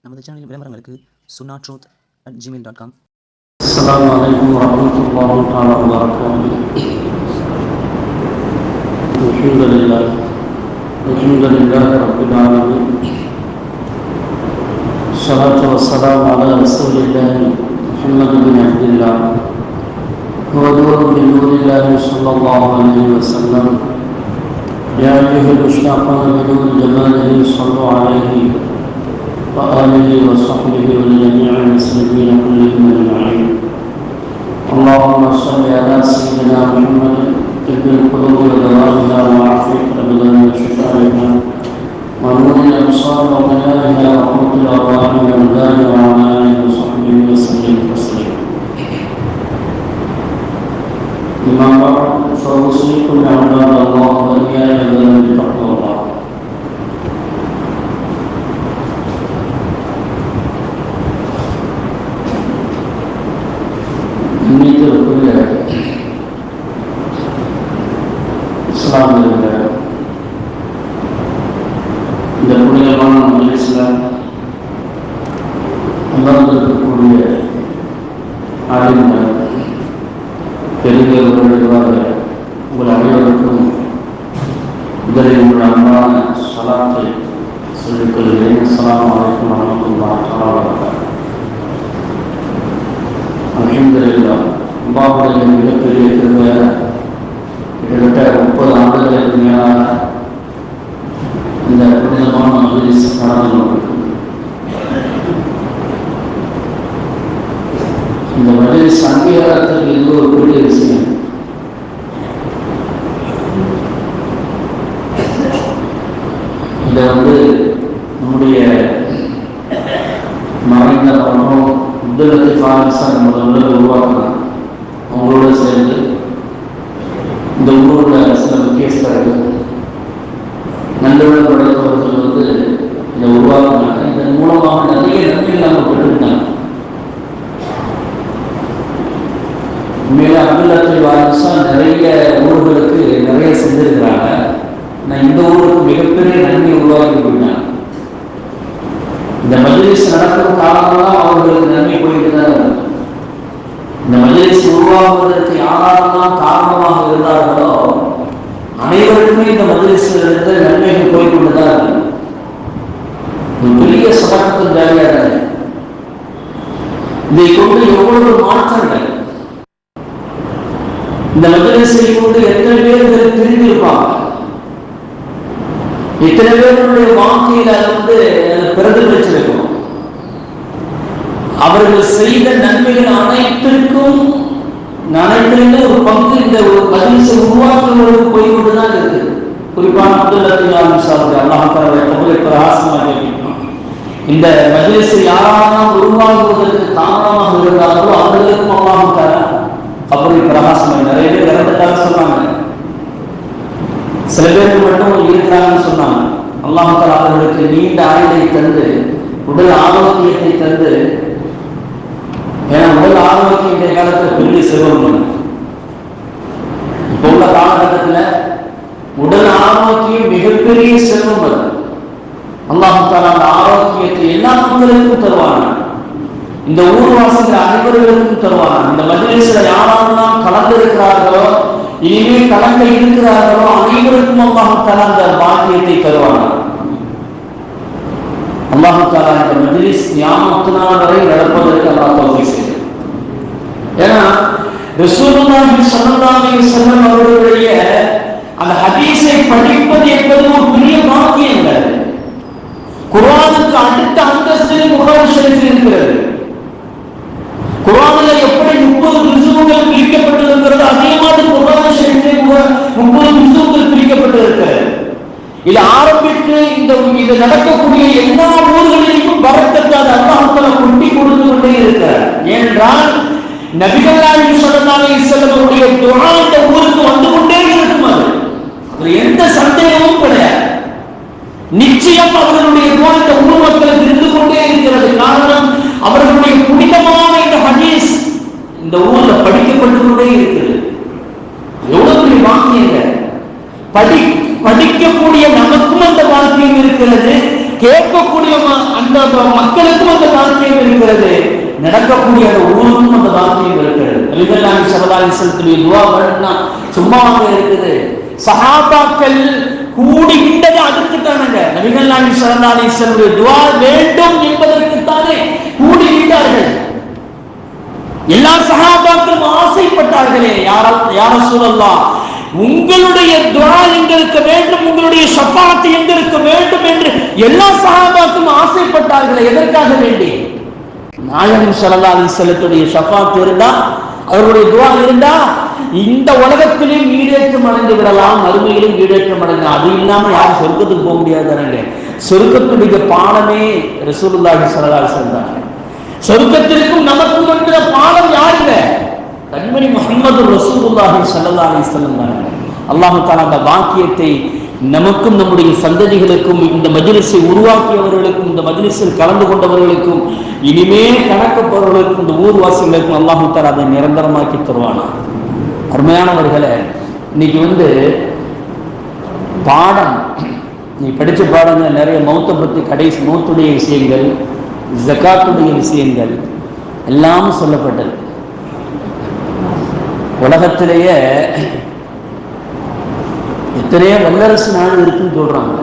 நமது சேனலின் விளம்பரங்களுக்கு sunnatroth@gmail.com. السلام عليكم ورحمة الله تعالى وبركاته. الحمد لله رب العالمين. الصلاة والسلام على رسول الله محمد بن عبد الله هو نور من نور الله صلى الله عليه وسلم. يا أيها المشتاقون بنور جماله صلوا عليه وآله وصحبه ولجميع المسلمين كلهم أجمعين. اللهم صل على سيدنا محمد طب القلوب ودوائها وعافية الأبدان وشفائها ونور الأبصار وضيائها وقوت الأرواح والأبدان وعلى آله وصحبه وسلم تسليما. أما بعد فأوصيكم يا عباد الله وإياي بتقوى الله. இஸ்லாமிய இந்த புனிதமான மஜ்லிஸில் அமர்ந்திருக்கக்கூடிய ஆளுநர் பெரியவர்களாக உங்கள் அனைவருக்கும் முதலில் உங்கள் அன்பான ஸலாத்தை சொல்லிக் கொள்கிறேன். அஸ்ஸலாமு அலைக்கும் வரஹ்மத்துல்லாஹி வபரகாத்துஹு. அல்ஹம்துலில்லாஹ், அல்லாஹ்வுடைய மிகப்பெரிய கிருபையால் கிட்டத்தட்ட 30 ஆண்டுகளுக்கு மேலாக இந்த புனிதமான மஜ்லிஸ் நடந்து கொண்டிருக்கிறது. இந்த மஜ்லிஸ் அங்கீகாரத்துக்கு இது ஒரு பெரிய விஷயம். இதை நம்முடைய மறைந்த பணம் உத்தரத்தை பாகிஸ்தான் முதல்ல உருவாக்குறாங்க. அவங்களோட சேர்ந்து இந்த ஊரில் சில முக்கியஸ்தர்கள் நல்லுள்ள உடையவர்கள் இதை உருவாக்குனாங்க. இதன் மூலமாக நிறைய நன்மைகள் அவங்க பெற்றிருந்தாங்க. உண்மையில அப்துல்லாஹி வாரிசா நிறைய ஊர்களுக்கு நிறைய செஞ்சிருக்கிறாங்க. நான் இந்த ஊருக்கு மிகப்பெரிய நன்மை உருவாக்கி போயிட்டாங்க. இந்த மஜ்லிஸ் நடக்கிற காலமெல்லாம் அவர்களுக்கு நன்மை போயிட்டு தான் இருக்கும். இந்த மஜ்லிஸ் உருவாக்குவதற்கு யாரெல்லாம் காரணமாக இருந்தார்களோ அனைவருக்குமே இந்த மஜ்லிஸிலிருந்து நன்மைகள் போய்கொண்டுதான் இருக்கு. ஒரு பெரிய சதகத்துல் ஜாரியாக இதை கொண்டு எவ்வளவு மாற்றங்கள் இந்த மஜ்லிஸை கொண்டு எத்தனை பேர் தெரிந்திருப்பாங்க, எத்தனை பேருடைய வாழ்க்கையில பிரதிபலிச்சிருக்கும். அவர்கள் செய்த நன்மைகள் அனைத்திற்கும் ஒரு பங்கு இந்த ஒரு மஜ்லிஸை உருவாக்குவதற்கு போய்கொண்டுதான் இருக்கு. குறிப்பாக அப்துல்லாஹி வாரிசாவுக்கு அல்லாஹ் தஆலா கபூலை பிரகாசமாக கேட்கிறான். இந்த மஜ்லிஸை யாரெல்லாம் உருவாக்குவதற்கு தாமதமாக இருந்தார்களோ அவர்களுக்கும் அல்லாஹ் தஆலா கபூலை பிரகாசமாக நிறைய பேர் இறந்துட்டாங்க சொன்னாங்க. சில பேருக்கு மட்டும் இருக்கிறாங்கன்னு சொன்னாங்க. அல்லாஹ் தஆலா அவர்களுக்கு நீண்ட ஆயுளை தந்து உடல் ஆரோக்கியத்தை தந்து, ஏன்னா உடல் ஆரோக்கியம் இந்த காலத்தில் பெரிய செல்வம். இப்போ உள்ள காலகட்டத்தில் உடல் ஆரோக்கியம் மிகப்பெரிய செல்வம். அது அல்லாஹ் தஆலா அந்த ஆரோக்கியத்தை எல்லா மக்களுக்கும் தருவாங்க. இந்த ஊர்வாசிகள் அனைவர்களுக்கும் தருவாங்க. இந்த மஜ்லிஸில் யாரெல்லாம் கலந்திருக்கிறார்களோ இனிமே கலங்க இருக்கிறார்களோ அனைவருக்கும் அல்லாஹ் தஆலா அந்த பாக்கியத்தை தருவாங்க. அல்லாஹ் தஆலா இந்த மஜ்லிஸ் கியாமத் நாள் வரை நடப்பதற்கு அல்லாஹ் தௌஃபீக் செய்வார். ஏன்னா ரசூலுல்லாஹி ஸல்லல்லாஹு அலைஹி வஸல்லம் அவர்களுடைய அந்த ஹதீஸை படிப்பது என்பது ஒரு பெரிய பாக்கியம். குர்ஆனுக்கு அடுத்த அந்தஸ்தில் புகாரி ஷரீஃப் இருக்கிறது. குர்ஆனில் எப்படி 30 ஜுஸுகள் பிரிக்கப்பட்டிருக்கிறது, அதே மாதிரி புகாரி ஷரீஃபில் 30 ஜுஸுகள் பிரிக்கப்பட்டிருக்கிறது. இது ஆரம்பித்து இது நடக்கக்கூடிய எல்லா ஊர்களிலும் பரக்கத்தை அல்லாஹ் தஆலா கொட்டி கொடுத்து கொண்டே இருக்கிறார். ஏனென்றால் நபிகள் நாயகம் ஸல்லல்லாஹு அலைஹி வஸல்லம் அவருடைய துஆ இந்த ஊருக்கு வந்து கொண்டே இருக்கும். அது எந்த சந்தேகமும் கிடையாது. நிச்சயம் அவர்களுடைய துஆ இந்த ஊர் மக்களுக்கு இருந்து கொண்டே இருக்கிறது. காரணம், அவர்களுடைய புனிதமான இந்த ஹதீஸ் இந்த ஊர்ல படிக்கப்பட்டு கொண்டே இருக்கிறது. எவ்வளவு பெரிய வாக்கியங்கள்! படிக்கக்கூடிய நமக்கும் அந்த வாழ்க்கையும் இருக்கிறது, கேட்கக்கூடிய அந்த அந்த மக்களுக்கும் அந்த பாக்கியம் இருக்கிறது, நடக்கக்கூடிய அந்த ஊருக்கும் அந்த பாக்கியம் இருக்கிறது. நபிகள் ஸல்லல்லாஹு அலைஹி வஸல்லத்துடைய துஆ வரணும்னா சும்மாவாக இருக்குது. சஹாபாக்கள் கூடி விட்டது அதுக்கு தானங்க. நபிகள் ஸல்லல்லாஹு அலைஹி வஸல்லத்துடைய துஆ வேண்டும் என்பதற்கு தானே கூடி விட்டார்கள். எல்லா சஹாபாக்களும் ஆசைப்பட்டார்களே, யா ரசூலல்லாஹ் உங்களுடைய துஆ எங்களுக்கு வேண்டும், உங்களுடைய ஷஃபாஅத் எங்களுக்கு வேண்டும் என்று எல்லா சஹாபாக்களும் ஆசைப்பட்டார்களே. எதற்காக வேண்டி? நாயகம் ஸல்லல்லாஹு அலைஹி வஸல்லத்துடைய ஷஃபாஅத் இருந்தா, அவருடைய துஆ இருந்தா இந்த உலகத்திலும் ஈடேற்றம் அடைந்து விடலாம், மறுமையிலும் ஈடேற்றம் அடைந்து. அது இல்லாம யாரும் சொர்க்கத்துக்கு போக முடியாதுங்க. சொர்க்கத்துடைய பாலமே ரசூலுல்லாஹி ஸல்லல்லாஹு அலைஹி வஸல்லம். சொர்க்கத்திற்கும் நமக்கும் என்கிற பாலம் யாருங்க? கண்மணி முஹம்மது ரசூலுல்லாஹி ஸல்லல்லாஹு அலைஹி வஸல்லம் தான். அல்லாஹ் தஆலா அந்த பாக்கியத்தை நமக்கும் நம்முடைய சந்ததிகளுக்கும், இந்த மஜ்லிஸை உருவாக்கியவர்களுக்கும், இந்த மஜ்லிஸில் கலந்து கொண்டவர்களுக்கும், இனிமே கணக்கப்பவர்களுக்கும், இந்த ஊர்வாசிகளுக்கும் அல்லாஹ் தஆலா அதை நிரந்தரமாக்கி தருவானா. அருமையானவர்களே, இன்னைக்கு பாடம் நீ படிச்ச பாடங்கள் நிறைய மௌத்தை பற்றி, கடைசி மௌத்துடைய விஷயங்கள், ஜகாத்துடைய விஷயங்கள் எல்லாம் சொல்லப்பட்டது. உலகத்திலேயே எத்தனையோ வல்லரசு நாடு இருக்குன்னு சொல்றாங்க.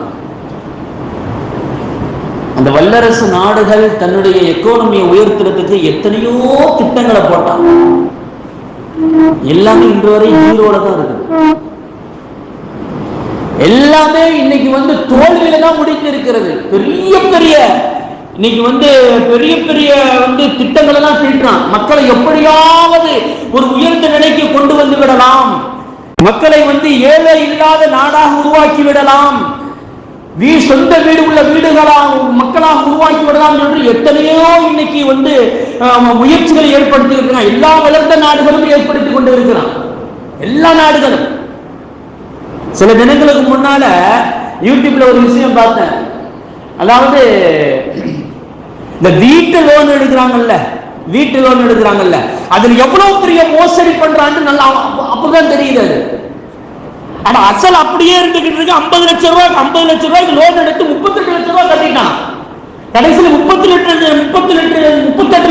அந்த வல்லரசு நாடுகள் தன்னுடைய எக்கானமியை உயர்த்துறதுக்கு எத்தனையோ திட்டங்களை போட்டாங்க. எல்லாமே இன்று வரை ஜீரோல தான் இருக்குது. எல்லாமே இன்னைக்கு தோல்வியில தான் முடிந்து இருக்கிறது. பெரிய பெரிய இன்னைக்கு பெரிய பெரிய திட்டங்கள் எல்லாம் தீட்டுறான். மக்களை எப்படியாவது ஒரு உயர்ந்த நிலைக்கு கொண்டு வந்து விடலாம், மக்களை ஏழை இல்லாத நாடாக உருவாக்கி விடலாம், சொந்த வீடு உள்ள வீடுகளாக மக்களாக உருவாக்கி விடலாம் என்று எத்தனையோ இன்னைக்கு முயற்சிகளை ஏற்படுத்தி இருக்கிறான். எல்லா வளர்ந்த நாடுகளும் ஏற்படுத்தி கொண்டு இருக்கிறான். எல்லா நாடுகளும். சில தினங்களுக்கு முன்னால யூடியூப்ல ஒரு விஷயம் பார்த்தேன். அதாவது இந்த வீட்டு லோன் எடுக்கிறாங்கல்ல, அதுல எவ்வளவு பெரிய மோசடி பண்றான்னு நல்லா அப்பதான் தெரியுது. ஆனா அசல் அப்படியே இருந்துகிட்டு இருக்கு. 50 லட்சம் ரூபாய்க்கு லோன் எடுத்து 38 லட்சம் ரூபாய் கட்டிட்டான். கடைசியில் 38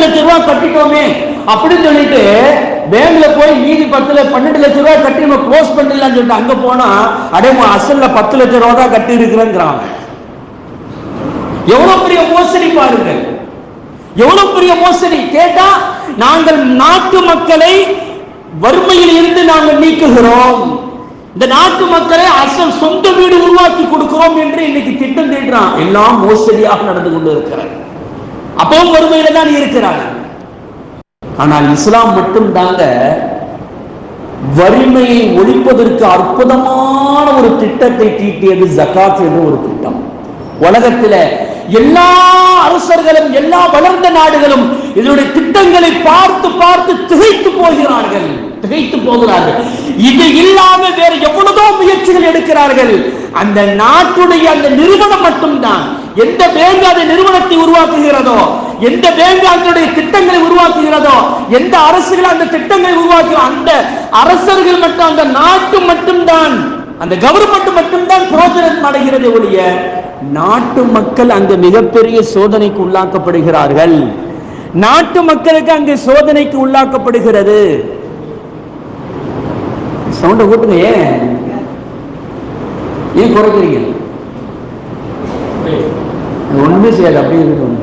லட்சம் ரூபாய் கட்டிட்டோமே அப்படின்னு சொல்லிட்டு பேங்க்ல போய் மீதி 12 லட்சம் ரூபாய் கட்டி நம்ம க்ளோஸ் பண்ணிடலாம்னு சொல்லிட்டு அங்க போனா அடே அசல்ல 10 லட்சம் ரூபாய் தான் கட்டி இருக்கிறேங்கிறாங்க. எவ்வளவு பெரிய மோசடி பாருங்க, எவ்வளவு பெரிய மோசடி. கேட்டா நாங்கள் நாட்டு மக்களை வறுமையில் இருந்து நாங்கள் நீக்குகிறோம், இந்த நாட்டு மக்களை அசல் சொந்த வீடு உருவாக்கி கொடுக்கிறோம் என்று இன்னைக்கு திட்டம் தீட்டுறான். எல்லாம் மோசடியாக நடந்து கொண்டு இருக்கிறார். அப்பவும் வறுமையில தான் இருக்கிறார். ஆனால் இஸ்லாம் மட்டும் தாங்க வறுமையை ஒழிப்பதற்கு அற்புதமான ஒரு திட்டத்தை தீட்டியது. ஜகாத் என்ற ஒரு திட்டம். உலகத்தில எல்லா அரசர்களும், எல்லா வளர்ந்த நாடுகளும் இதனுடைய திட்டங்களை பார்த்து பார்த்து திகைத்து போகிறார்கள். இது இல்லாம வேற எவ்வளவோ முயற்சிகள் எடுக்கிறார்கள். அந்த நாட்டுடைய அந்த நிறுவனம் மட்டும்தான், எந்த பேங்க் அந்த நிறுவனத்தை உருவாக்குகிறதோ, எந்த பேங்க் அதனுடைய திட்டங்களை உருவாக்குகிறதோ, எந்த அரசுகள் அந்த திட்டங்களை உருவாக்குகிறோம், அந்த அரசர்கள் மட்டும், அந்த நாட்டு மட்டும்தான், அந்த கவர்மெண்ட் மட்டும்தான் பிரோஜனம் அடைகிறது ஒழிய நாட்டு மக்கள் அங்கு மிகப்பெரிய சோதனைக்கு உள்ளாக்கப்படுகிறார்கள். நாட்டு மக்களுக்கு அங்கு சோதனைக்கு உள்ளாக்கப்படுகிறது. சவுண்ட கூட்டுங்க, ஏன் குறைக்கிறீங்க? ஒண்ணுமே செய்யாது, அப்படியே இருக்கணும்.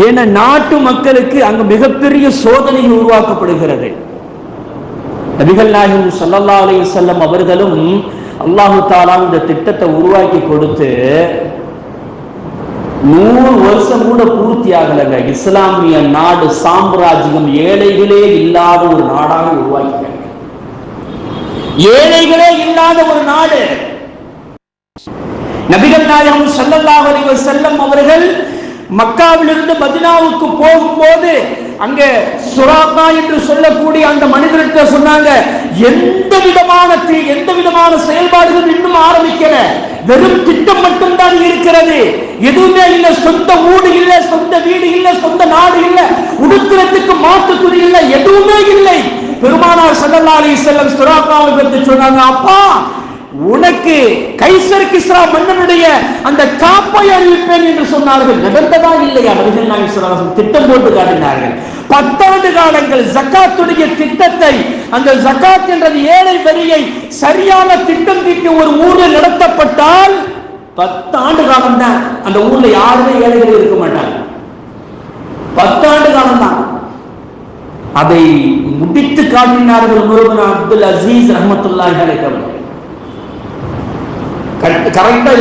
ஏன்னா நாட்டு மக்களுக்கு அங்கு மிகப்பெரிய சோதனை உருவாக்கப்படுகிறது. நபிகள் நாயகம் ஸல்லல்லாஹு அலைஹி வஸல்லம் அவர்களும் அல்லாஹ் தஆலா இந்த திட்டத்தை உருவாக்கி கொடுத்து 100 வருஷம் கூட பூர்த்தி ஆகலங்க. இஸ்லாமிய நாடு, சாம்ராஜ்யம் ஏழைகளே இல்லாத ஒரு நாடாக உருவாக்கினாங்க. ஏழைகளே இல்லாத ஒரு நாடு. நபிகள் நாயகம் ஸல்லல்லாஹு அலைஹி வஸல்லம் அவர்கள் மக்காவிலிருந்து மதீனாவுக்கு போகும்போது அங்கே சுராகா என்று சொல்லக்கூடிய அந்த மனிதர்கிட்ட சொன்னாங்க, எந்த விதமான செயல்பாடுகள் இன்னும் ஆரம்பிக்கல, வெறும் திட்டம் மட்டும்தான் இருக்கிறது, எதுவுமே இல்லை, சொந்த ஊடு இல்லை, சொந்த வீடு இல்லை, சொந்த நாடு இல்லை, உடுக்கிறதுக்கு மாட்டு துணி இல்லை, எதுவுமே இல்லை. பெருமானார் ஸல்லல்லாஹு அலைஹி வஸல்லம் சுராகாவை பற்றி சொன்னாங்க, அப்பா உனக்கு கைசர் கிஸ்ரா மன்னனுடைய அந்த காப்பை அறிவிப்பேன் என்று சொன்னார்கள். நடந்ததா இல்லையா? நபிகள் நாயகம் ஸல்லல்லாஹு அலைஹி வஸல்லம் திட்டம் போட்டு காட்டினார்கள். 10 ஆண்டு காலங்கள் ஜக்காத்துடைய திட்டத்தை, அந்த ஜக்காத் என்ற ஏழை வரியை சரியான திட்டம் தீட்டி ஒரு ஊரில் நடத்தப்பட்டால் 10 ஆண்டு காலம் தான் அந்த ஊர்ல யாருமே ஏழைகள் இருக்க மாட்டாங்க. 10 ஆண்டு காலம் தான். அதை முடித்து காட்டினார்கள் உமர் இப்னு அப்துல் அசீஸ் ரஹ்மத்துல்லாஹி அலைஹி அவர்கள். கரெக்டா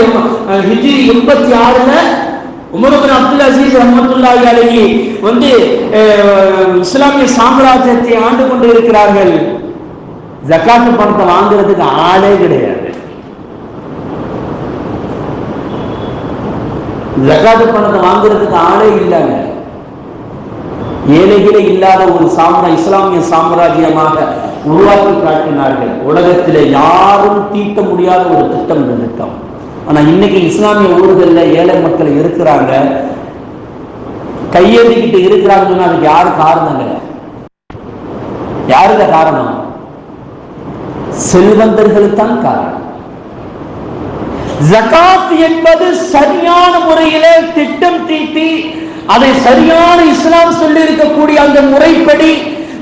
ஹிஜ்ரி 86ல உமர் இப்னு அப்துல் அசீஸ் ரஹ்மத்துல்லாஹி அலைஹி இஸ்லாமிய சாம்ராஜ்யத்தை ஆண்டு கொண்டு இருக்கிறார்கள். ஜகாத் பணத்தை வாங்குறதுக்கு ஆளே கிடையாது. ஜகாத் பணத்தை வாங்குறதுக்கு ஆளே இல்லைங்க. ஏழைகளே இல்லாத ஒரு இஸ்லாமிய சாம்ராஜ்யமாக உருவாக்கி காட்டினார்கள். உலகத்திலே யாரும் தீட்ட முடியாத ஒரு திட்டம் இந்த திட்டம். ஆனா இன்னைக்கு இஸ்லாமிய ஊர்களில் ஏழை மக்கள் இருக்கிறாங்க, கையெழுதிக்கிட்டு இருக்கிறாங்கன்னா அதுக்கு யாரு காரணங்க? யாருங்க காரணம்? செல்வந்தர்களுக்கு தான் காரணம். ஜகாத் என்பது சரியான முறையிலே திட்டம் தீட்டி அதை சரியான இஸ்லாம் சொல்லி இருக்கக்கூடிய அந்த முறைப்படி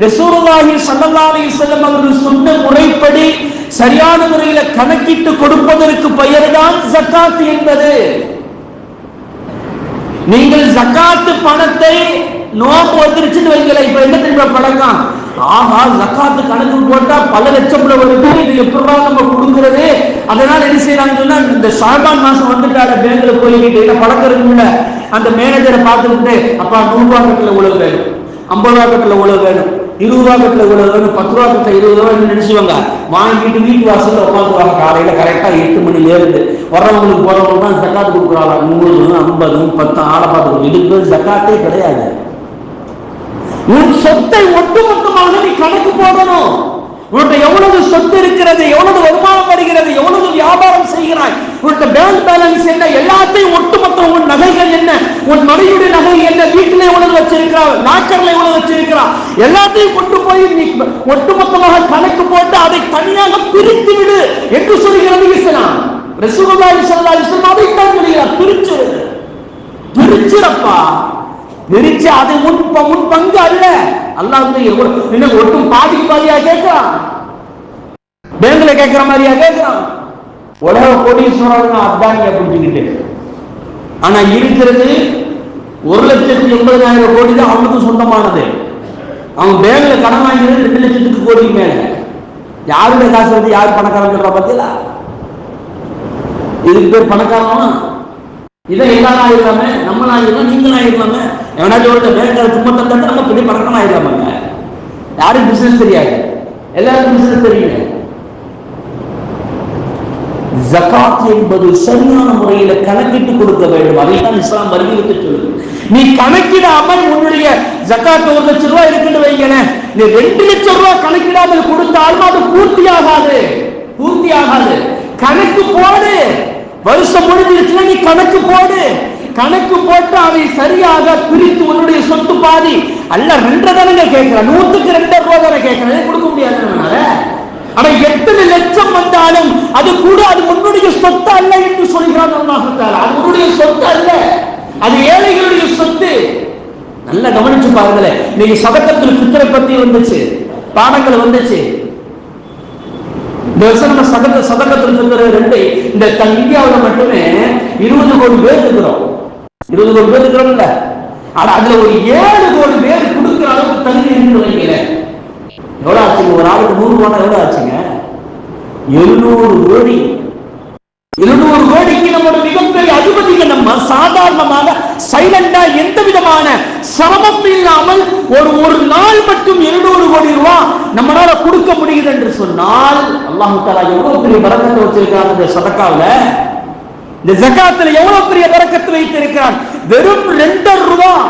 ரசூலுல்லாஹி ஸல்லல்லாஹு அலைஹி வஸல்லம் அவர்கள் சொன்ன முறைப்படி சரியான முறையில கணக்கிட்டு கொடுப்பதற்கு பெயர்தான் ஜகாத் என்பது. நீங்கள் ஜகாத் பணத்தை நோம்பு வந்துருச்சுன்னு வைக்கல, இப்ப என்ன தெரியுமா பழக்கம்? ஆஹா, ஜகாத் கணக்கு போட்டா பல லட்சம் வருது, இது எப்படா நம்ம கொடுக்கிறது? அதனால என்ன செய்யறாங்கன்னு சொன்னா, இந்த ஷாபான் மாசம் வந்துட்டால பேங்க்ல போய்கிட்டு என்ன பழக்கம் இருக்குல்ல, அந்த மேனேஜரை பார்த்துக்கிட்டு அப்பா 100 ரூபா கட்டில உழவு வேணும், 50 ரூபா கட்டில உழவு வேணும், 20 ரூபா கட்டில உழவு வேணும், 10 ரூபா கட்டில 20 ரூபா நினைச்சுவாங்க. வாங்கிட்டு வீட்டு வாசல்ல உட்காந்துருவாங்க. காலையில கரெக்டா 8 மணில இருந்து வர்றவங்களுக்கு போறவங்க தான் ஜகாத் கொடுக்குறாங்க. 100, 50, 10 ஆளை பார்த்து இதுக்கு ஜகாத்தே கிடையாது. உன் சொத்தை ஒட்டுமொத்தமாக நீ கணக்கு போடணும். உன்கிட்ட எவ்வளவு சொத்து இருக்கிறது, எவ்வளவு வருமானம் வருகிறது, எவ்வளவு வியாபாரம் செய்கிறாய், உன்கிட்ட பேங்க் பேலன்ஸ் என்ன, எல்லாத்தையும் ஒட்டுமொத்தம் உன் நகைகள் என்ன, உன் மனைவியுடைய நகை என்ன, வீட்டில் எவ்வளவு வச்சிருக்கிறா, நாக்கர்ல எவ்வளவு வச்சிருக்கிறா, எல்லாத்தையும் கொண்டு போய் நீ ஒட்டுமொத்தமாக கணக்கு போட்டு அதை தனியாக பிரித்து விடு என்று சொல்கிறது இஸ்லாம். ரசூலுல்லாஹி ஸல்லல்லாஹு அலைஹி வஸல்லம் அதைத்தான் சொல்கிறார். பிரிச்சிரப்பா, பிரிச்சு அது முன் பங்கு அல்ல. அல்லாஹ் என்ன ஒட்டும் பாதிக்கு பாதியா கேட்கிறான், பேங்க்ல கேட்கிற மாதிரியா கேட்கிறான். உலக கோடீஸ்வரன் அத்தானியா புரிஞ்சுக்கிட்டு, ஆனா இருக்கிறது 1,80,000 கோடி தான் அவனுக்கு சொந்தமானது. அவன் பேங்க்ல கடன் வாங்கிறது 2 லட்சத்துக்கு கோடி மேல. யாருடைய காசு வந்து யாரு பணக்காரன் சொல்றா பார்த்தீங்களா? இதுக்கு பேர் பணக்காரனா? இதை எல்லாரும் ஆயிடலாமே, நம்ம ஆயிடலாம், நீங்களும் ஆயிடலாமே. எவனாச்சும் பேங்க்ல சும்மா தந்தா நம்ம பெரிய பணக்காரன் ஆயிடலாமாங்க? யாரும் பிசினஸ் தெரியாது, எல்லாருக்கும் பிசினஸ் தெரியுங்க. ஜகாத் என்பது சரியான முறையில கணக்கிட்டு கொடுக்க வேண்டும். அதைத்தான் இஸ்லாம் வலியுறுத்தி சொல்லுது. நீ கணக்கிடாமல் உன்னுடைய ஜகாத் 1 லட்சம் ரூபாய் இருக்குன்னு வைங்களேன், நீ 2 லட்சம் ரூபாய் கணக்கிடாமல் கொடுத்தாலும் அது பூர்த்தியாகாது. கணக்கு போடு. வருஷம் முடிஞ்சிருச்சுன்னா நீ கணக்கு போடு. கணக்கு போட்டு அதை சரியாக பிரித்து உன்னுடைய சொத்து பாதி அல்ல 2 தானே கேட்கிற, 100க்கு 2 ரூபா தானே கேட்கிறேன், கொடுக்க முடியாது. ஆனா 8 லட்சம் வந்தாலும் அது கூட அது உன்னுடைய சொத்து அல்ல என்று சொல்கிறான் அல்லாஹ் தஆலா. அது உன்னுடைய சொத்து அல்ல, அது ஏழைகளுடைய சொத்து. நல்லா கவனிச்சு பாருங்களேன். நீங்க சதகத்துல் ஃபித்ர் பத்தி வந்துச்சு, பாடங்கள் வந்துச்சு. இந்த வருஷம் நம்ம சதகத்துல் ஃபித்ர் 2 இந்த இந்தியாவில் மட்டுமே 20 கோடி பேர் இருக்கிறோம். 20 கோடி பேர் இருக்கிறோம்ல, ஆனா அதுல ஒரு 7 கோடி பேர் கொடுக்கிற அளவுக்கு தகுதி இருக்கு வைக்கிறேன். எவ்வளவு ஆச்சுங்க? ஒரு ஆளுக்கு 100 ரூபாய் எவ்வளவு ஆச்சுங்க? 700 கோடி. 700 கோடிக்கு நம்மளோட மிகப்பெரிய அதிபதிகள். நம்ம சாதாரணமாக சைலண்டா எந்த விதமான சிரமம் இல்லாமல் ஒரு நாள் மட்டும் 700 கோடி ரூபாய் நம்மளால கொடுக்க முடியுது என்று சொன்னால் அல்லாஹ் தஆலா எவ்வளவு பெரிய பரக்கத்தை வச்சிருக்காங்க இந்த சதகாவுல. இந்த ஜகாத்துல எவ்வளவு பெரிய பரக்கத்து வைத்திருக்கிறான். வெறும் 2 ரூபாய்,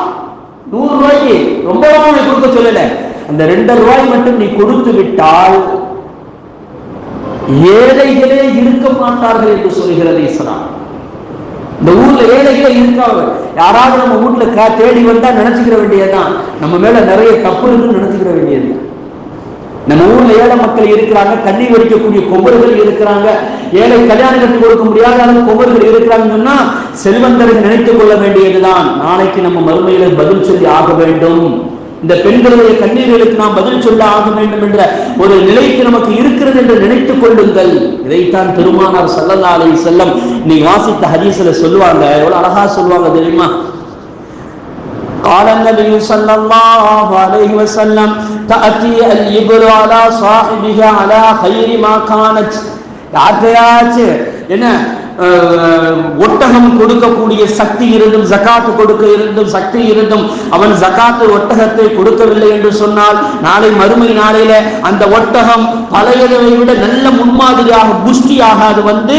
100 ரூபாய்க்கு ரொம்ப கொடுக்க சொல்லல, அந்த 2 ரூபாய் மட்டும் நீ கொடுத்து விட்டால் ஏழைகளே இருக்க மாட்டார்கள் என்று சொல்கிறது இஸ்லாம். இந்த ஊர்ல ஏழைகளே இருக்காங்க. யாராவது நம்ம வீட்டுல தேடி வந்தா நினைச்சுக்கிற வேண்டியதுதான் நம்ம மேல நிறைய தப்பு இருக்குன்னு நினைச்சுக்கிற வேண்டியது. நம்ம ஊர்ல ஏழை மக்கள் இருக்கிறாங்க, கண்ணீர் வடிக்கக்கூடிய குமர்கள் இருக்கிறாங்க, ஏழை கல்யாணம் கட்டி கொடுக்க முடியாத அளவு குமர்கள் இருக்கிறாங்கன்னா செல்வந்தரை நினைத்துக் கொள்ள வேண்டியதுதான். நாளைக்கு நம்ம மறுமையில பதில் சொல்லி ஆக வேண்டும், இந்த பெண்களுடைய கண்ணீர்களுக்கு நாம் பதில் சொல்ல ஆக வேண்டும் என்ற ஒரு நிலைக்கு நமக்கு இருக்கிறது என்று நினைத்துக் கொள்ளுங்கள். இதைத்தான் பெருமானார் ஸல்லல்லாஹு அலைஹி வஸல்லம் நீ வாசித்த ஹதீஸ்ல சொல்லுவாங்க. எவ்வளவு அழகா சொல்லுவாங்க தெரியுமா? قال النبي صلى الله عليه وسلم تأتي الإبل على صاحبها على خير ما كانت. யார்கிட்டயாச்சு என்ன ஒட்டகம் கொடுக்கக்கூடிய சக்தி இருந்தும், ஜகாத்து கொடுக்க இருந்தும் சக்தி இருந்தும் அவன் ஜகாத்து ஒட்டகத்தை கொடுக்கவில்லை என்று சொன்னால், நாளை மறுமை நாளையில அந்த ஒட்டகம் பழையதை விட நல்ல முன்மாதிரியாக புஷ்டியாக அது வந்து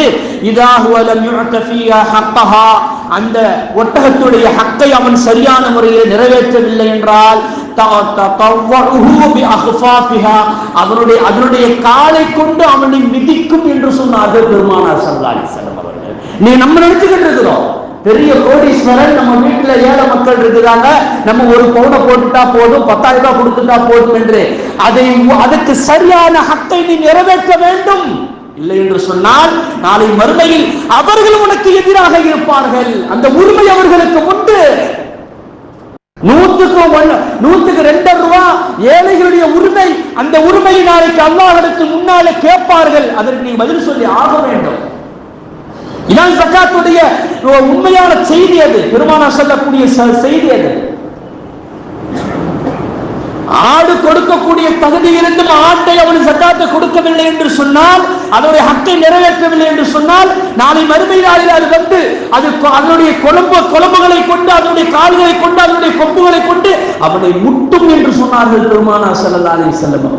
அந்த ஒட்டகத்துடைய ஹக்கை அவன் சரியான முறையில் நிறைவேற்றவில்லை என்றால் அதனுடைய காலை கொண்டு அவனை மிதிக்கும் என்று சொன்னார்கள் பெருமானார் ஸல்லல்லாஹு அலைஹி வஸல்லம் அவர்கள். நீ நம்ம நினைச்சுக்கிட்டு இருக்கிறோம் பெரிய கோடீஸ்வரன், நம்ம வீட்டுல ஏழை மக்கள் இருக்கிறாங்க, நம்ம ஒரு பவுனை போட்டுட்டா போதும், 10,000 ரூபாய் கொடுத்துட்டா போதும் என்று அதுக்கு சரியான ஹக்கை நீ நிறைவேற்ற வேண்டும். இல்லை என்று சொன்னால் நாளை மறுமையில் அவர்கள் உனக்கு எதிராக இருப்பார்கள். அந்த உரிமை அவர்களுக்கு உண்டு. 100க்கு 2 ரூபாய் ஏழைகளுடைய உரிமை, அந்த உரிமையை நாளைக்கு அல்லாஹ்விடத்து முன்னாலே கேட்பார்கள். அதற்கு நீ பதில் சொல்லி ஆக வேண்டும். இதான் ஜகாத்துடைய உண்மையான செய்தி. அது பெருமானார் சொல்லக்கூடிய செய்தி. அது ஆடு கொடுக்கக்கூடிய தகுதி இருந்தும் ஆட்டை அவன் ஜகாத்தை கொடுக்கவில்லை என்று சொன்னால், அதனுடைய ஹக்கை நிறைவேற்றவில்லை என்று சொன்னால், நாளை மறுமை நாளில் அது வந்து அதனுடைய கொழும்புகளை கொண்டு, அதனுடைய கால்களை கொண்டு, அதனுடைய கொம்புகளை கொண்டு அவனை முட்டும் என்று சொன்னார்கள் பெருமானார் ஸல்லல்லாஹு அலைஹி வஸல்லம்.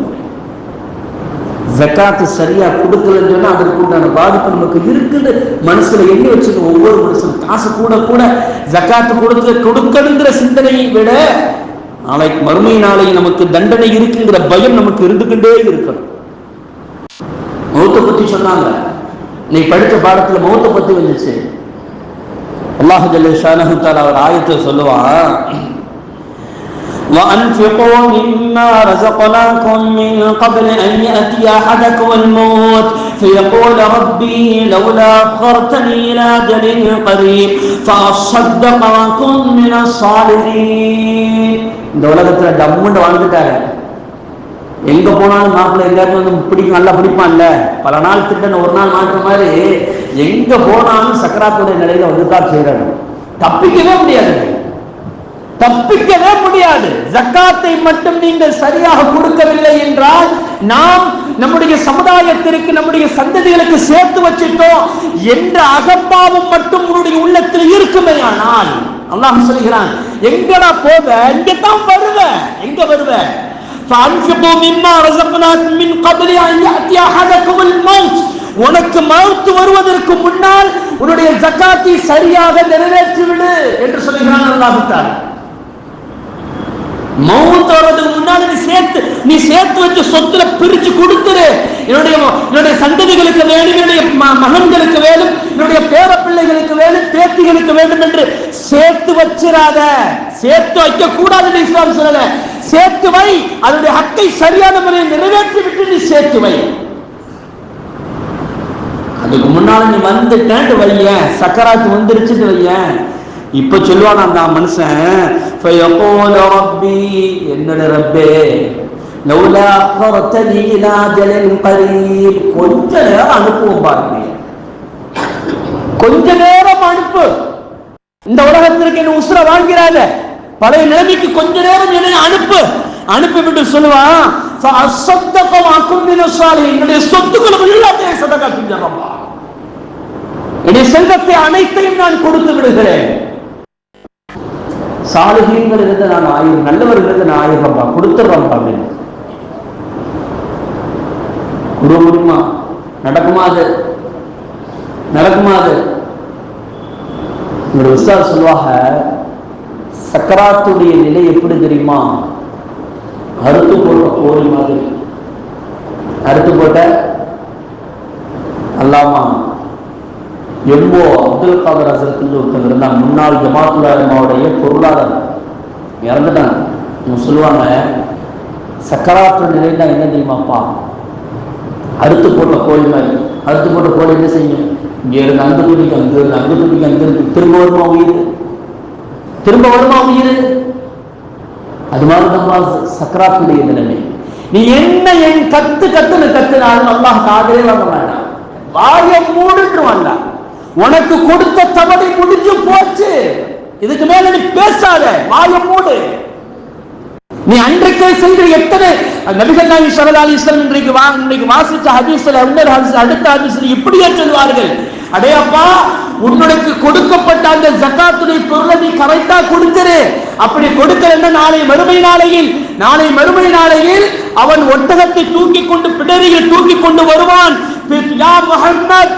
ஜகாத்து சரியா கொடுக்கலன்னு சொன்னா அதற்கு உண்டான பாதிப்பு நமக்கு இருக்குது. மனசுல எண்ணி வச்சுக்க, ஒவ்வொரு மனுஷனும் காசு கூட கூட ஜகாத்து கொடுக்கணுங்கிற சிந்தனையை விட நாளைக்கு மறுமை நாளை நமக்கு தண்டனை இருக்குங்கிற பயம் நமக்கு இருந்துகிட்டே இருக்கணும். மௌத்தை பத்தி சொன்னாங்க, நீ படித்த பாடத்துல மௌத்தை பத்தி வந்துச்சு. அல்லாஹ் ஜல்ல ஷானஹு தஆலா ஒரு ஆயத்தை சொல்லுவான், وَأَنْفِقُوا مِمَّا رَزَقْنَاكُمْ مِنْ قَبْلِ أَنْ يَأْتِيَ أَحَدَكُمُ الْمَوْتُ فَيَقُولَ رَبِّي لَوْلَا أَخَّرْتَنِي إِلَى أَجَلٍ قَرِيبٍ فَأَصَّدَّقَ وَأَكُن مِنَ الصَّالِحِينَ. இந்த உலகத்துல டம்முன்னு வாழ்ந்துட்டாங்க. எங்க போனாலும் மாப்பிள்ளை எங்காச்சும் வந்து பிடிக்கும், நல்லா பிடிப்பான்ல, பல நாள் திட்டம் ஒரு நாள் மாற்ற மாதிரி எங்க போனாலும் சக்கராத்துடைய நிலையில வந்துதான் செய்யறாங்க. தப்பிக்கவே முடியாது, தப்பிக்கவே முடியாது. ஜக்காத்தை மட்டும் நீங்கள் சரியாக கொடுக்கவில்லை என்றால், நாம் நம்முடைய சமுதாயத்திற்கு, நம்முடைய சந்ததிகளுக்கு சேர்த்து வச்சிட்டோம் என்ற அகம்பாவம் மட்டும் உன்னுடைய உள்ளத்தில் இருக்குமே. ஆனால் அல்லாஹ் சொல்கிறான், எங்கடா போவ, இங்கதான் வருவ. எங்க வருவ? فَأَنْفِقُوا مِمَّا رَزَقْنَاكُمْ مِنْ قَبْلِ أَنْ يَأْتِيَ أَحَدَكُمُ الْمَوْتُ. உனக்கு மௌத் வருவதற்கு முன்னால் உன்னுடைய ஜக்காத்தை சரியாக நிறைவேற்றி விடு என்று சொல்கிறான் அல்லாஹ் தஆலா. மௌத் வரதுக்கு முன்னாடி நீ சேர்த்து வச்சு சொத்துல பிரிச்சு கொடுத்துரு. என்னுடைய சந்ததிகளுக்கு வேணும், என்னுடைய மகன்களுக்கு வேணும், என்னுடைய பேர பிள்ளைகளுக்கு வேணும், பேத்திகளுக்கு வேண்டும் என்று சேர்த்து வச்சிராத. சேர்த்து வைக்க கூடாது இஸ்லாம் சொல்லல. சேர்த்து வை, அதனுடைய ஹக்கை சரியான முறையில் நிறைவேற்றி விட்டு நீ சேர்த்து வை. அதுக்கு முன்னால நீ வந்துட்டேன் வைய, சக்கராத்து வந்துருச்சுட்டு வைய. இப்ப சொல்லுவான் அந்த மனுஷன், என்னோட ரப்பே லவ்லா அக்ஹர்தனி இலா அஜலின் கரீப், கொஞ்ச நேரம் அனுப்புவோம் பாருங்க, கொஞ்ச நேரம் அனுப்பு. இந்த உலகத்திற்கு என்ன உசுர வாழ்கிறாத, பழைய நிலைமைக்கு கொஞ்ச நேரம் என்னை அனுப்பிவிட்டு சொல்லுவான், என்னுடைய சொத்துக்களை எல்லாத்தையும் சதகா செஞ்சப்பா, என்னுடைய செல்வத்தை அனைத்தையும் நான் கொடுத்து விடுகிறேன். சாலிஹீன்கள் இருந்து நான் 1000, நல்லவர்கள் இருந்து நான் 1000 ரூபாய் கொடுத்துடுறோம் அப்படின்னு கொடுக்க முடியுமா? நடக்குமா? அது ஒரு உஸ்தாத் சொல்லுவாங்க, சக்கராத்துடைய நிலை எப்படி தெரியுமா? அறுத்து போட்ட கோழி மாதிரி. அறுத்து போட்ட அல்லாமா எம்போ அப்துல் காதர் ஹசரத் ஒருத்தர் இருந்தாங்க, முன்னாள் ஜமாத்துல் உலமாவுடைய பொருளாளர், இறந்துட்டாங்க. சொல்லுவாங்க, சக்கராற்ற நிலைன்னா என்ன தெரியுமாப்பா? அறுத்து போட்ட கோழி மாதிரி. அறுத்து போட்ட கோழி என்ன செய்யும்? இங்க இருந்து அங்கு துடிக்கு, அங்கு இருந்து அங்கு துடிக்கு, அங்கு இருந்து திரும்ப வருமா உயிர்? திரும்ப வருமா உயிர்? அது மாதிரிதான் சக்கராத்துடைய நிலைமை. நீ என்ன என் கத்துனாலும் அல்லாஹ் காதலே வாங்க வேண்டாம், வாய மூடிட்டு வேண்டாம். உனக்கு கொடுத்த தவணை முடிஞ்சு போச்சு, இதுக்கு மேல நீ பேசாத, வாய மூடு. நீ அன்றைக்கே செய்த எத்தனை நபிகள் நாயகம் ஸல்லல்லாஹு அலைஹி வஸல்லம் இன்றைக்கு வாசிச்ச ஹதீஸ்ல அடுத்த ஹதீஸ்ல இப்படியே சொல்வார்கள், அடையப்பா உன்னுடைய கொடுக்கப்பட்ட அந்த ஜகாத்துடைய பொருளை நீ கரெக்டா கொடுத்துரு. அப்படி கொடுக்கலன்னா நாளை மறுமை நாளையில் அவன் ஒட்டகத்தை தூக்கி கொண்டு பிடரியில் தூக்கி கொண்டு வருவான். யா முஹம்மத்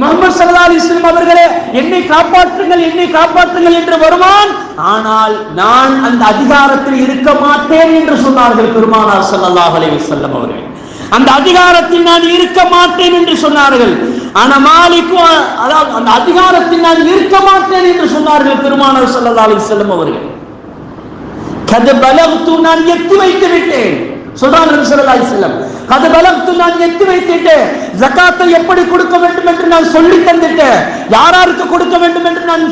முஹம்மது ஸல்லல்லாஹு அலைஹி வஸல்லம் அவர்களே என்னை காப்பாற்றுங்கள் என்று வருவான். ஆனால் நான் அந்த அதிகாரத்தில் இருக்க மாட்டேன் என்று சொன்னார்கள் பெருமானார் ஸல்லல்லாஹு அலைஹி வஸல்லம் அவர்கள். அந்த அதிகாரத்தில் நான் இருக்க மாட்டேன் என்று சொன்னார்கள். ஆனா மாலிக்கும் அதாவது அந்த அதிகாரத்தில் நான் இருக்க மாட்டேன் என்று சொன்னார்கள் பெருமானார் ஸல்லல்லாஹு அலைஹி வஸல்லம் அவர்கள். கத பலக்து, நான் எத்தி வைத்து விட்டேன் சொல்றாங்க நபி ஸல்லல்லாஹு அலைஹி வஸல்லம். கத பலக்து, நான் எத்தி வைத்துட்டேன். ஜகாத்தை எப்படி கொடுக்க வேண்டும் என்று நான் சொல்லி தந்துட்டேன். யாராருக்கு கொடுக்க வேண்டும் என்று நான்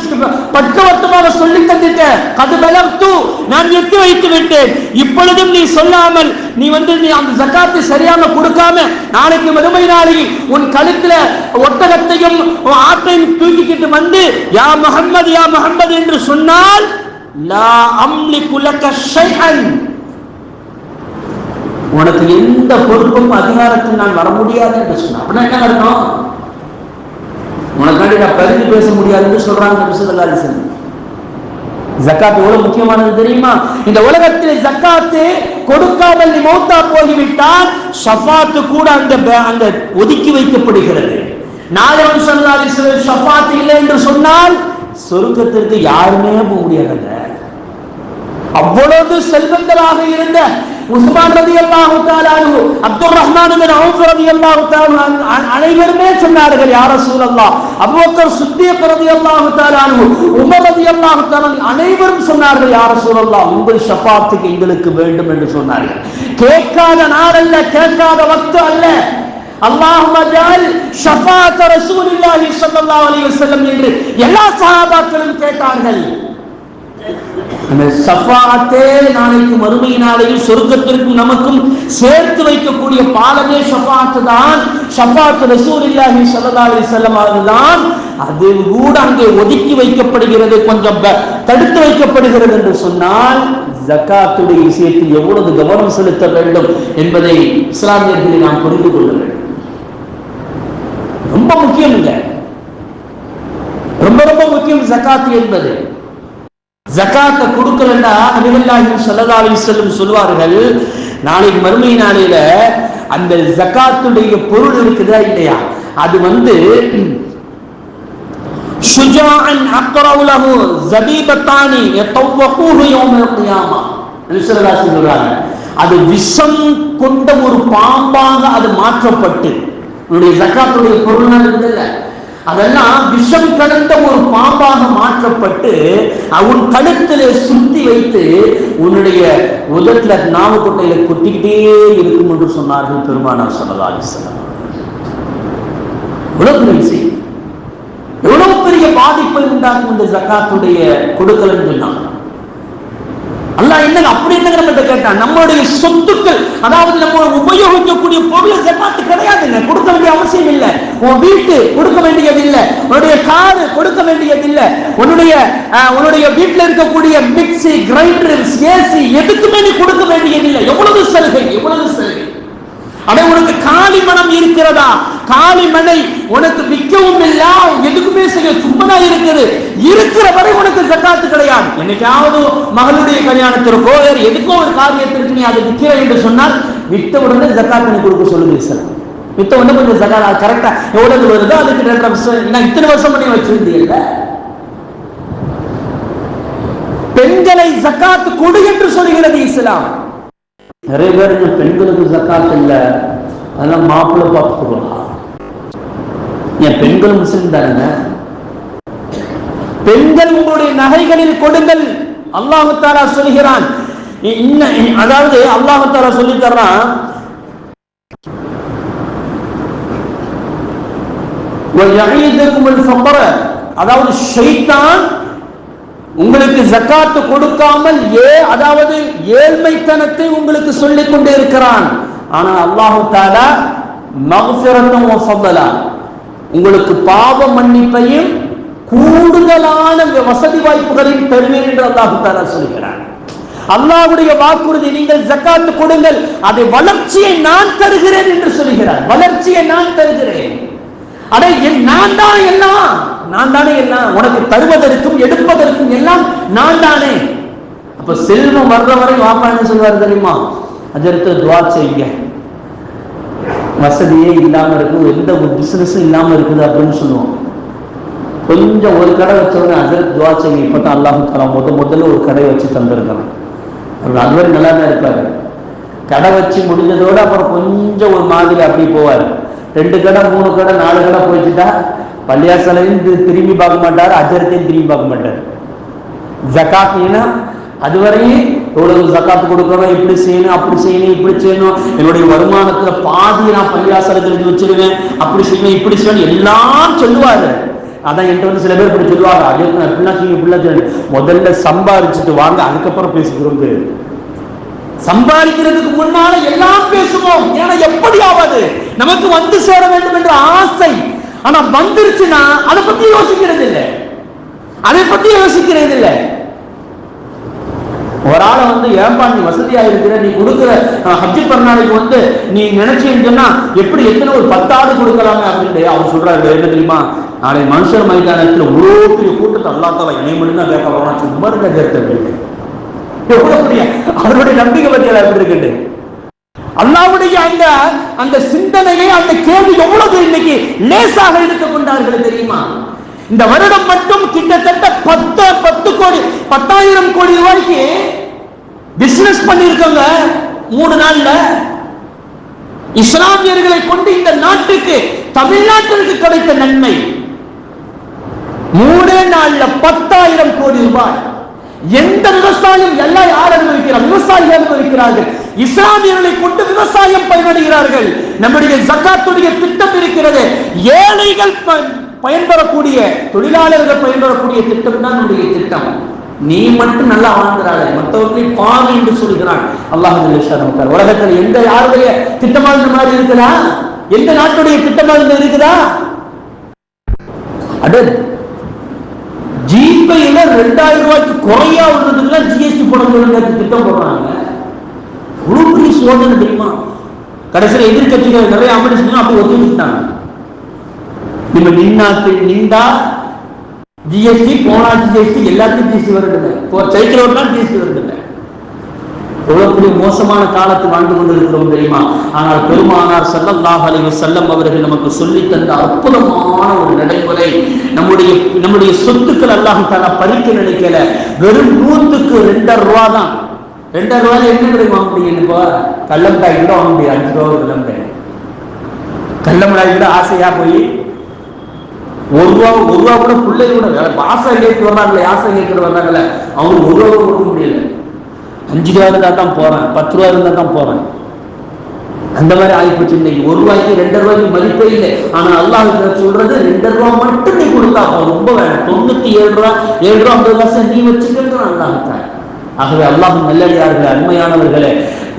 பட்டவர்த்தமாக சொல்லி தந்துட்டேன். கத பலக்து, நான் எத்தி வைத்து விட்டேன். இப்பொழுதும் நீ சொல்லாமல் நீ அந்த ஜகாத்தை சரியாக கொடுக்காம நாளைக்கு மறுமை நாளில் உன் கழுத்துல ஒட்டகத்தையும் ஆட்டையும் தூக்கிக்கிட்டு வந்து யா முஹம்மது என்று சொன்னால் லா அம்லிகு லக ஷைஅன், உனக்கு எந்த பொறுப்பும் அதிகாரத்தில் நான் வர முடியாது என்று சொன்னான். அப்படின்னா என்ன அர்த்தம்? உனக்காண்டி நான் பரிந்து பேச முடியாதுன்னு சொல்றாங்க நபி ஸல்லல்லாஹு அலைஹி வஸல்லம். ஜகாத் எவ்வளவு முக்கியமானது தெரியுமா? இந்த உலகத்தில் ஜகாத்து கொடுக்காமல் நீ மௌத்தா போய்விட்டால் ஷஃபாத்து கூட அந்த ஒதுக்கி வைக்கப்படுகிறது. நாயகம் ஸல்லல்லாஹு அலைஹி வஸல்லம் ஷஃபாத் இல்லை என்று சொன்னால் சொர்க்கத்திற்கு யாருமே போக முடியாது. அவ்வளவு செல்வந்தராக இருந்த உஸ்மான் ரலியல்லாஹு தஆலா அன்ஹு, அப்துர் ரஹ்மான் பின் அவுஃப் ரலியல்லாஹு தஆலா அனைவருமே சொன்னார்கள், யா ரசூலல்லாஹ். அபூபக்கர் சித்தீக் ரலியல்லாஹு தஆலா அன்ஹு, உமர் ரலியல்லாஹு தஆலா அனைவரும் சொன்னார்கள், யா ரசூலல்லாஹ் உங்கள் ஷஃபாத்துக்கு எங்களுக்கு வேண்டும் என்று சொன்னார்கள். கேட்காத நாள் அல்ல, கேட்காத வக்து அல்ல. அல்லாஹும்ம ஜஅல் ஷஃபாஅத் ரசூலில்லாஹி ஸல்லல்லாஹு அலைஹி வஸல்லம் என்று எல்லா சஹாபாக்களும் கேட்டார்கள். அந்த ஷஃபாஅத்தே நாளைக்கு மறுமை நாளையில் சொர்க்கத்திற்கும் நமக்கும் சேர்த்து வைக்கக்கூடிய பாலமே ஷஃபாஅத் தான். ஷஃபாஅத் ரசூலுல்லாஹி ஸல்லல்லாஹு அலைஹி வஸல்லம் அதுதான். அது கூட அங்கே ஒதுக்கி வைக்கப்படுகிறது, கொஞ்சம் தடுத்து வைக்கப்படுகிறது என்று சொன்னால் ஜகாத்துடைய விஷயத்தில் எவ்வளவு கவனம் செலுத்த வேண்டும் என்பதை இஸ்லாமியர்களை நாம் புரிந்து கொள்ள வேண்டும். ரொம்ப முக்கியம் இல்லை, ரொம்ப முக்கியம் ஜகாத் என்பது. ஜகாத்தை கொடுக்கலன்னா நபிகள் நாயகம் ஸல்லல்லாஹு அலைஹி வஸல்லம் சொல்வார்கள், நாளைக்கு மறுமை நாளையில அந்த ஜகாத்துடைய பொருள் இருக்குதா இல்லையா, அது ஷுஜாஅன் அக்ரவு லஹு ஜபீபத்தானி யதவஃபூஹு யௌமல் கியாமா. நபி ஸல்லல்லாஹு அலைஹி வஸல்லம் சொல்றாங்க, அது விஷம் கொண்ட ஒரு பாம்பாக அது மாற்றப்பட்டு, உன்னுடைய ஜகாத்துடைய பொருள் இருக்குதுல்ல, அதெல்லாம் விஷம் கலந்த ஒரு பாம்பாக மாற்றப்பட்டு உன் கழுத்திலே சுத்தி வைத்து உன்னுடைய உதட்டுல நாவு கொட்டையில கொட்டிக்கிட்டே இருக்கும் என்று சொன்னார்கள் பெருமானார் ஸல்லல்லாஹு அலைஹி வஸல்லம். எவ்வளவு பெரிய பாதிப்பை உண்டாக்கும் இந்த ஜகாத்துடைய கொடுக்கலன்னு சொன்னாங்க. அல்லாஹ் என்னங்க அப்படி என்னங்க நம்ம கேட்டான், நம்மளுடைய சொத்துக்கள், அதாவது நம்ம உபயோகிக்கக்கூடிய பொருள் ஜகாத்து கிடையாதுங்க, கொடுக்க வேண்டிய அவசியம் இல்லை. உன் வீட்டு கொடுக்க வேண்டியதில்லை, உன்னுடைய காரு கொடுக்க வேண்டியதில்லை, உன்னுடைய வீட்டில் இருக்கக்கூடிய மிக்சி, கிரைண்டர், ஏசி எதுக்குமே நீ கொடுக்க வேண்டியதில்லை. எவ்வளவு சலுகை! அட உனக்கு காலி மனம் இருக்கிறதா? காலி மனை உனக்கு விற்கவும் இல்ல, எதுக்குமே சும்மனா இருக்குது, இருக்கிற வரை உனக்கு ஜகாத்து கிடையாது. என்னைக்காவது மகளுடைய கல்யாணத்திற்கோ எதுக்கோ ஒரு காரியத்திற்கு நீ அதை விற்கிற என்று சொன்னால் வித்த உடனே ஜகாத்து கொடுக்க சொல்லுங்க இஸ்லாம். வித்த உடனே கொஞ்சம் ஜகாத் கரெக்டா எவ்வளவு வருதோ அதுக்கு 2 வருஷம், இத்தனை வருஷம் பண்ணி வச்சிருந்தீங்க. பெண்களை ஜகாத்து கொடு என்று சொல்கிறது இஸ்லாம். நிறைய பேர் பெண்களுக்கு ஜகாத் இல்லை, அதெல்லாம் மாப்பிள்ளை பார்த்துக்கலாம். என் பெண்கள் முஸ்லிம் தானுங்க. பெண்கள் உங்களுடைய நகைகளில் கொடுங்கள். அல்லாஹ் தஆலா சொல்கிறான், அதாவது அல்லாஹ் தஆலா சொல்லி தர்றான், அதாவது ஷைத்தான் உங்களுக்கு ஜகாத் கொடுக்காமல் அதாவது ஏழ்மைத்தனத்தை உங்களுக்கு சொல்லிக் கொண்டே இருக்கிறான். ஆனா அல்லாஹ் தஆலா மக்ஃபிரத்தன் வ ஃபضலா உங்களுக்கு பாவ மன்னிப்பையும் கூடுதலான வசதி வாய்ப்புகளையும் தருவேன் என்று அல்லாஹ் தஆலா சொல்கிறார். அல்லாஹ்வுடைய வாக்குறுதி, நீங்கள் ஜகாத் கொடுங்கள், அதை வளர்ச்சியை நான் தருகிறேன் என்று சொல்கிறார். வளர்ச்சியை நான் தருகிறேன். அட நான் தான் எல்லாம், நான் தானே எல்லாம், உனக்கு தருவதற்கும் எடுப்பதற்கும் எல்லாம் நான் தானே. அப்ப செல்வம் வர்ற வரை வாப்பா என்ன சொல்வார் தெரியுமா? அதற்கு துஆ செய்யுங்க, வசதியே இல்லாம இருக்கு, எந்த பிசினஸும் இல்லாம இருக்குது அப்படின்னு சொல்லுவோம். கொஞ்சம் ஒரு கடை வச்சவங்க அதற்கு துஆ செய்யுங்க, இப்பதான் அல்லாஹ் தஆலா முதல்ல ஒரு கடை வச்சு தந்திருக்காங்க. அதுவரை நல்லா தான் இருப்பாரு. கடை வச்சு முடிஞ்சதோட அப்புறம் கொஞ்சம் ஒரு மாதிரி அப்படி போவார். 2 கடை 3 கடை 4 கடை போயிச்சுட்டா பள்ளியாசலையும் திரும்பி பார்க்க மாட்டார், அஜரத்தையும் திரும்பி பார்க்க மாட்டார். ஜகாத்னா அதுவரையும் எவ்வளவு ஜகாத் கொடுக்கணும், இப்படி செய்யணும், அப்படி செய்யணும், இப்படி செய்யணும், என்னுடைய வருமானத்துல பாதி நான் பள்ளியாசலத்தில் வச்சிருவேன், அப்படி செய்யணும், இப்படி செய்யணும் எல்லாம் சொல்லுவாரு. அதான் என்கிட்ட வந்து சில பேர் இப்படி சொல்லுவாங்க, அஜரத் எப்படின்னா செய்யும், இப்படிலாம் செய்யணும், முதல்ல சம்பாதிச்சுட்டு வாங்க, அதுக்கப்புறம் பேசிக்கிறோம். சம்பாதிக்கிறதுக்கு முன்னால எல்லாம் பேசுவோம். ஏன்னா எப்படியாவது நமக்கு வந்து சேர வேண்டும் என்ற ஆசை. ஆனா வந்துருச்சுன்னா அதை பத்தி யோசிக்கிறது இல்லை, அதை பத்தி யோசிக்கிறது இல்லை. ஒரு ஆளை வந்து ஏன்பா நீ வசதியா இருக்கிற, நீ கொடுக்குற ஹஜ்ஜு பெருநாளைக்கு வந்து நீ நினைச்சேன்னு சொன்னா எப்படி எத்தனை ஒரு 10 ஆடு கொடுக்கலாமே அப்படின்னு அவர் சொல்றாரு. என்ன தெரியுமா, நாளை மனுஷர் மைதானத்தில் இவ்வளோ பெரிய கூட்டத்தை அல்லாஹ் தஆலா என்னை மட்டும் தான் கேட்க போறான், சும்மா இருக்க கேட்க அவருடைய நம்பிக்கை பற்றியல எப்படி இருக்குது. அல்லாஹ்வுடைய அந்த சிந்தனையை, அந்த கேள்வி எவ்வளவு இன்னைக்கு லேசாக எடுத்துக் கொண்டார்கள் தெரியுமா? இந்த வருடம் மட்டும் கிட்டத்தட்ட 10,000 கோடி ரூபாய்க்கு பிசினஸ் பண்ணிருக்காங்க 3 நாள்ல. இஸ்லாமியர்களை கொண்டு இந்த நாட்டுக்கு, தமிழ்நாட்டிற்கு கிடைத்த நன்மை 3 நாள்ல 10,000 கோடி ரூபாய். எந்த விவசாயம் எல்லாம் யார் அனுபவிக்கிறார்? விவசாயிகள் அனுபவிக்கிறார்கள். இஸ்லாமியர்களை கொண்டு விவசாயம் பயனடைகிறார்கள். நம்முடைய ஜகாத்துடைய திட்டம் இருக்கிறது, ஏழைகள் பயன்பெறக்கூடிய, தொழிலாளர்கள் பயன்பெறக்கூடிய திட்டம் தான் நம்முடைய திட்டம். நீ மட்டும் நல்லா வாழ்ந்துறாரு, மற்றவர்களை பாவி என்று சொல்கிறான் அல்லாஹ் ஜல்ல ஷானஹு. உலகத்தில் எந்த யாருடைய திட்டமாக இந்த மாதிரி இருக்குதா? எந்த நாட்டுடைய திட்டமாக இருக்குதா? அட ஜிபேல 2000 ரூபாய்க்கு குறையா உள்ளதுக்குலாம் ஜிஎஸ்டி போடணும் திட்டம் போடுறாங்க. ஒரு சோதனை தெரியுமா? கடைசியில் எதிர்கட்சிகள் நிறைய அமெரிக்கா அப்படி ஒத்துக்கிட்டாங்க. நம்ம நின்றா ஜிஎஸ்டி, போனா ஜிஎஸ்டி, எல்லாத்தையும் ஜிஎஸ்டி வருது, சைக்கிள் ஓட்டலாம் ஜிஎஸ்டி வருது. எவ்வளவு மோசமான காலத்தில் வாழ்ந்து கொண்டிருக்கிறோம் தெரியுமா? ஆனால் பெருமானார் ஸல்லல்லாஹு அலைஹி வஸல்லம் அவர்கள் நமக்கு சொல்லி தந்த அற்புதமான ஒரு நடைமுறை. நம்முடைய சொத்துக்கள் அல்லாஹ் தஆலா பறிக்க நினைக்கல. வெறும் 100க்கு 2 ரூபா தான். 2 ரூபாய் என்ன கிடைக்கும் வாங்க முடியும்? இப்போ கள்ளமிட்டாய் கூட வாங்க முடியும். 5 ரூபா கள்ளமிட்டாய். கள்ளமிட்டாய் கூட ஆசையா போய் 1 ரூபா கூட பிள்ளைங்க கூட ஆசை கேட்டு வர்றாங்களே, ஆசை கேட்டு வர்றாங்களே, அவங்க 1 ரூபா கொடுக்க முடியல. 5 ரூபா இருந்தா தான் போறேன், 10 ரூபா இருந்தா தான் போறேன். அந்த மாதிரி ஆகிப்போச்சு. இன்னைக்கு 1 ரூபாய்க்கு 2 ரூபாய்க்கு மதிப்பே இல்லை. ஆனா அல்லாஹ் சொல்றது 2 ரூபா மட்டும் நீ கொடுத்தா போதும், ரொம்ப வேணும். 97 ரூபா 7 ரூபா 50 காசு நீ வச்சுக்கிறது அல்லாஹ். ஆகவே அல்லாஹ் நல்லடியார்களே, அருமையானவர்களே,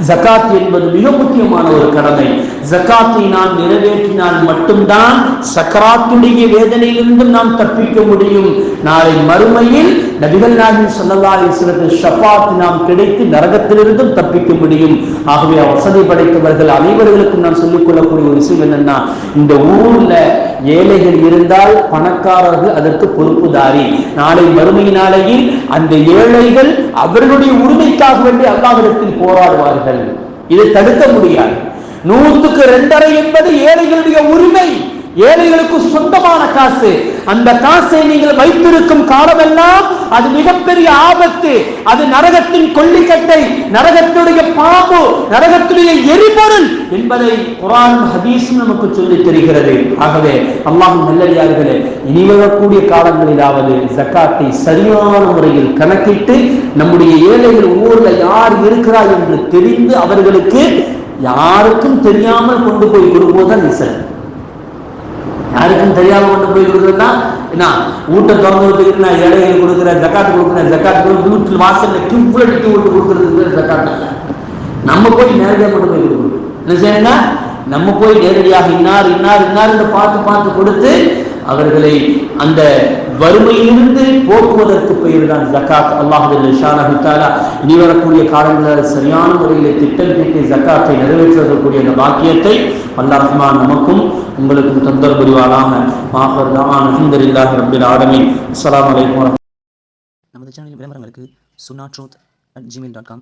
ஜகாத் என்பது மிக முக்கியமான ஒரு கடமை. ஜகாத்தை நாம் நிறைவேற்றினால் மட்டும்தான் சக்கராத்துடைய வேதனையிலிருந்து நாம் தப்பிக்க முடியும். நாளை மறுமையில் நபிகள் நாயகம் ஸல்லல்லாஹு அலைஹி வஸல்லம் ஷஃபாத் நாம் கிடைத்து நரகத்திலிருந்தும் தப்பிக்க முடியும். ஆகவே வசதி படைத்தவர்கள் அனைவர்களுக்கும் நான் சொல்லிக் கொள்ளக்கூடிய ஒரு விஷயம் என்னன்னா, இந்த ஊர்ல ஏழைகள் இருந்தால் பணக்காரர்கள் அதற்கு பொறுப்புதாரி. நாளை மறுமை நாளையில் அந்த ஏழைகள் அவர்களுடைய உரிமைக்காக வேண்டி அல்லாஹ்விடத்தில் போராடுவார்கள். இதை தடுக்க முடியாது. 100க்கு 2.5 என்பது ஏழைகளுடைய உரிமை. ஏழைகளுக்கு சொந்தமான காசு. அந்த காசை நீங்கள் வைத்திருக்கும் காலமெல்லாம் அது மிகப்பெரிய ஆபத்து. அது நரகத்தின் கொள்ளிக்கட்டை, நரகத்துடைய பாம்பு, நரகத்துடைய எரிபொருள் என்பதை குர்ஆன் ஹதீஸும் நமக்கு சொல்லித் தருகிறது. ஆகவே அல்லாஹ்வின் நல்லடியார்களே, இனி வரக்கூடிய காலங்களிலாவது ஜக்காத்தை சரியான முறையில் கணக்கிட்டு நம்முடைய ஏழைகள் ஊர்ல யார் இருக்கிறார் என்று தெரிந்து அவர்களுக்கு யாருக்கும் தெரியாமல் கொண்டு போய் கொடுப்பதுதான் நிசல். யாருக்கும் தெரியாம கொண்டு போய் கொடுக்குறதுனா என்ன, ஊட்ட திறந்துட்டு நான் ஏழைகள் கொடுக்குறேன், ஜக்காத்து கொடுக்குறேன், ஜக்காத்து வீட்டு வாசல்ல கியூப்ல நிற்க விட்டு கொடுக்கறதுக்கு ஜக்காத் இல்லை. நம்ம போய் நேரடியாக கொண்டு போய் கொடுக்கணும். என்ன செய்யணும்னா நம்ம போய் நேரடியாக இன்னார் இன்னார் இன்னார் பார்த்து பார்த்து கொடுத்து அவர்களை அந்த வறுமையிலிருந்து போக்குவதற்கு பெயர் தான் ஜக்காத். அல்லாஹ் ஷானஹு தஆலா இனி வரக்கூடிய காலங்களில் சரியான முறையில் திட்டம் தீட்டி ஜக்காத்தை நிறைவேற்றக்கூடிய அந்த பாக்கியத்தை அல்லாஹ் ரஹ்மான் நமக்கும் உங்களுக்கும் தந்தர் புரிவானாக. ஆஃபிர் தஅவானா அல்ஹம்துலில்லாஹி ரப்பில் ஆலமீன். அஸ்ஸலாமு அலைக்கும். நமது சேனலின் விளம்பரங்களுக்கு sunnaatruth@gmail.com